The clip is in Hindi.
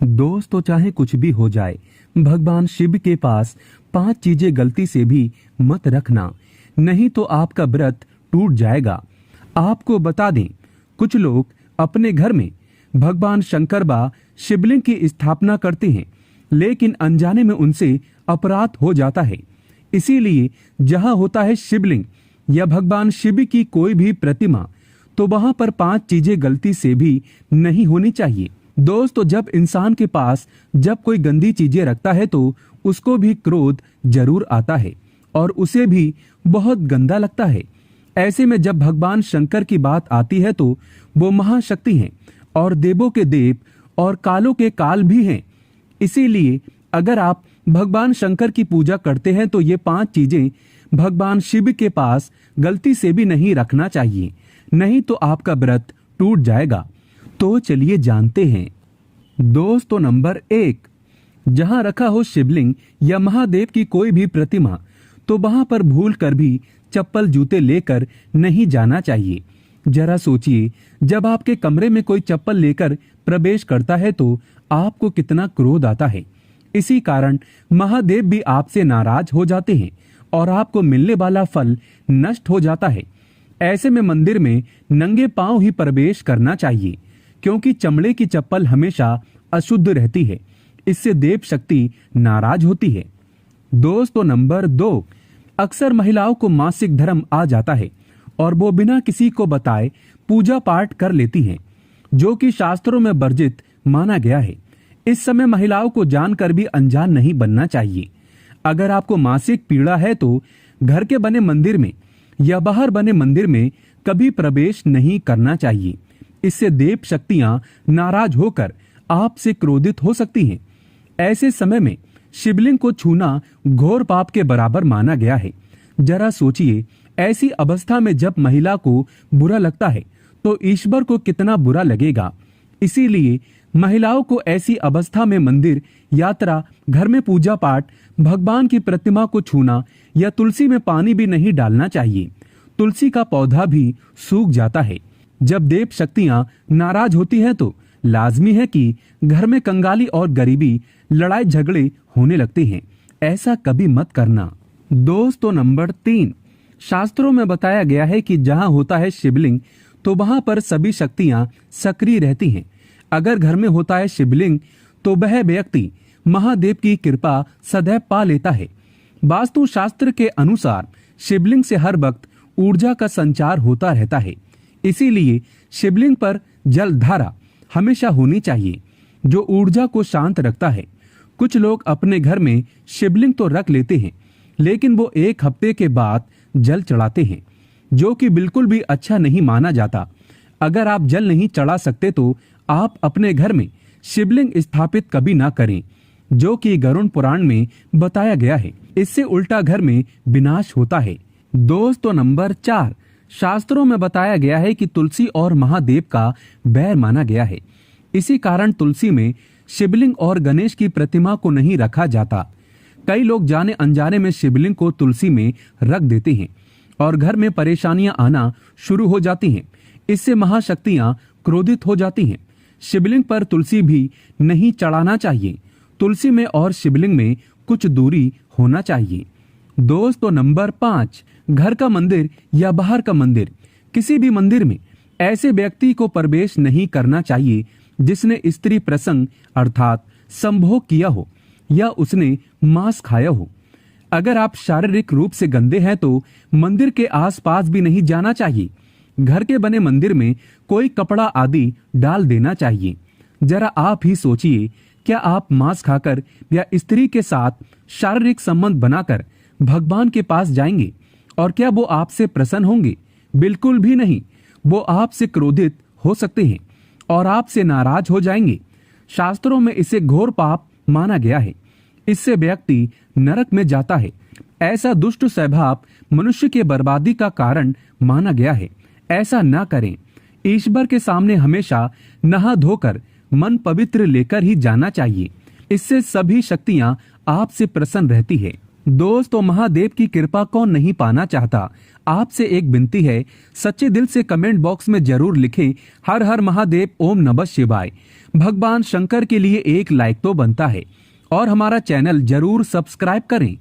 दोस्तों, चाहे कुछ भी हो जाए, भगवान शिव के पास 5 चीजें गलती से भी मत रखना, नहीं तो आपका व्रत टूट जाएगा। आपको बता दें, कुछ लोग अपने घर में भगवान शंकर व शिवलिंग की स्थापना करते हैं, लेकिन अनजाने में उनसे अपराध हो जाता है। इसीलिए जहां होता है शिवलिंग या भगवान शिव की कोई भी प्रतिमा, तो वहां पर 5 चीजें गलती से भी नहीं होनी चाहिए। दोस्तों, जब इंसान के पास जब कोई गंदी चीजें रखता है तो उसको भी क्रोध जरूर आता है और उसे भी बहुत गंदा लगता है। ऐसे में जब भगवान शंकर की बात आती है तो वो महाशक्ति हैं और देवों के देव और कालों के काल भी हैं। इसीलिए अगर आप भगवान शंकर की पूजा करते हैं तो ये 5 चीजें भगवान शिव के पास गलती से भी नहीं रखना चाहिए, नहीं तो आपका व्रत टूट जाएगा। तो चलिए जानते हैं। दोस्तों, नंबर 1, जहां रखा हो शिवलिंग या महादेव की कोई भी प्रतिमा, तो वहां पर भूल कर भी चप्पल जूते लेकर नहीं जाना चाहिए। जरा सोचिए, जब आपके कमरे में कोई चप्पल लेकर प्रवेश करता है तो आपको कितना क्रोध आता है। इसी कारण महादेव भी आपसे नाराज हो जाते हैं और आपको मिलने वाला फल नष्ट हो जाता है। ऐसे में मंदिर में नंगे पांव ही प्रवेश करना चाहिए, क्योंकि चमड़े की चप्पल हमेशा अशुद्ध रहती है। इससे देव शक्ति नाराज होती है। दोस्तों, नंबर 2, अक्सर महिलाओं को मासिक धर्म आ जाता है और वो बिना किसी को बताए पूजा पाठ कर लेती हैं, जो कि शास्त्रों में वर्जित माना गया है। इस समय महिलाओं को जानकर भी अनजान नहीं बनना चाहिए। अगर आपको मासिक पीड़ा है तो घर के बने मंदिर में या बाहर बने मंदिर में कभी प्रवेश नहीं करना चाहिए। इससे देव शक्तियां नाराज होकर आपसे क्रोधित हो सकती हैं। ऐसे समय में शिवलिंग को छूना घोर पाप के बराबर माना गया है। जरा सोचिए, ऐसी अवस्था में जब महिला को बुरा लगता है तो ईश्वर को कितना बुरा लगेगा। इसीलिए महिलाओं को ऐसी अवस्था में मंदिर, यात्रा, घर में पूजा पाठ, भगवान की प्रतिमा को छूना या तुलसी में पानी भी नहीं डालना चाहिए। तुलसी का पौधा भी सूख जाता है। जब देव शक्तियां नाराज होती हैं तो लाजमी है कि घर में कंगाली और गरीबी, लड़ाई झगड़े होने लगते हैं। ऐसा कभी मत करना। दोस्तों, नंबर 3, शास्त्रों में बताया गया है कि जहां होता है शिवलिंग तो वहां पर सभी शक्तियां सक्रिय रहती हैं। अगर घर में होता है शिवलिंग तो वह व्यक्ति महादेव की कृपा सदैव पा लेता है। वास्तु शास्त्र के अनुसार शिवलिंग से हर वक्त ऊर्जा का संचार होता रहता है। इसीलिए शिवलिंग पर जल धारा हमेशा होनी चाहिए, जो ऊर्जा को शांत रखता है। कुछ लोग अपने घर में शिवलिंग तो रख लेते हैं, लेकिन वो 1 हफ्ते के बाद जल चढ़ाते हैं, जो कि बिल्कुल भी अच्छा नहीं माना जाता। अगर आप जल नहीं चढ़ा सकते तो आप अपने घर में शिवलिंग स्थापित कभी ना करें, जो कि गरुड़ पुराण में बताया गया है। इससे उल्टा घर में विनाश होता है। दोस्तों, नंबर 4, शास्त्रों में बताया गया है कि तुलसी और महादेव का बैर माना गया है। इसी कारण तुलसी में शिवलिंग और गणेश की प्रतिमा को नहीं रखा जाता। कई लोग जाने अनजाने में शिवलिंग को तुलसी में रख देते हैं और घर में परेशानियां आना शुरू हो जाती हैं। इससे महाशक्तियां क्रोधित हो जाती हैं। शिवलिंग पर तुलसी भी नहीं चढ़ाना चाहिए। तुलसी में और शिवलिंग में कुछ दूरी होना चाहिए। दोस्तों, नंबर 5, घर का मंदिर या बाहर का मंदिर, किसी भी मंदिर में ऐसे व्यक्ति को प्रवेश नहीं करना चाहिए जिसने स्त्री प्रसंग अर्थात संभोग किया हो या उसने मांस खाया हो। अगर आप शारीरिक रूप से गंदे हैं तो मंदिर के आसपास भी नहीं जाना चाहिए। घर के बने मंदिर में कोई कपड़ा आदि डाल देना चाहिए। जरा आप ही सोचिए, क्या आप मांस खाकर या स्त्री के साथ शारीरिक संबंध बनाकर भगवान के पास जाएंगे और क्या वो आपसे प्रसन्न होंगे? बिल्कुल भी नहीं। वो आपसे क्रोधित हो सकते हैं और आपसे नाराज हो जाएंगे। शास्त्रों में इसे घोर पाप माना गया है। इससे व्यक्ति नरक में जाता है। ऐसा दुष्ट स्वभाव मनुष्य के बर्बादी का कारण माना गया है। ऐसा न करें। ईश्वर के सामने हमेशा नहा धोकर मन पवित्र लेकर ही जाना चाहिए। इससे सभी शक्तियां आपसे प्रसन्न रहती है। दोस्तों, महादेव की कृपा कौन नहीं पाना चाहता। आपसे एक विनती है, सच्चे दिल से कमेंट बॉक्स में जरूर लिखें हर हर महादेव, ओम नमः शिवाय। भगवान शंकर के लिए एक लाइक तो बनता है और हमारा चैनल जरूर सब्सक्राइब करें।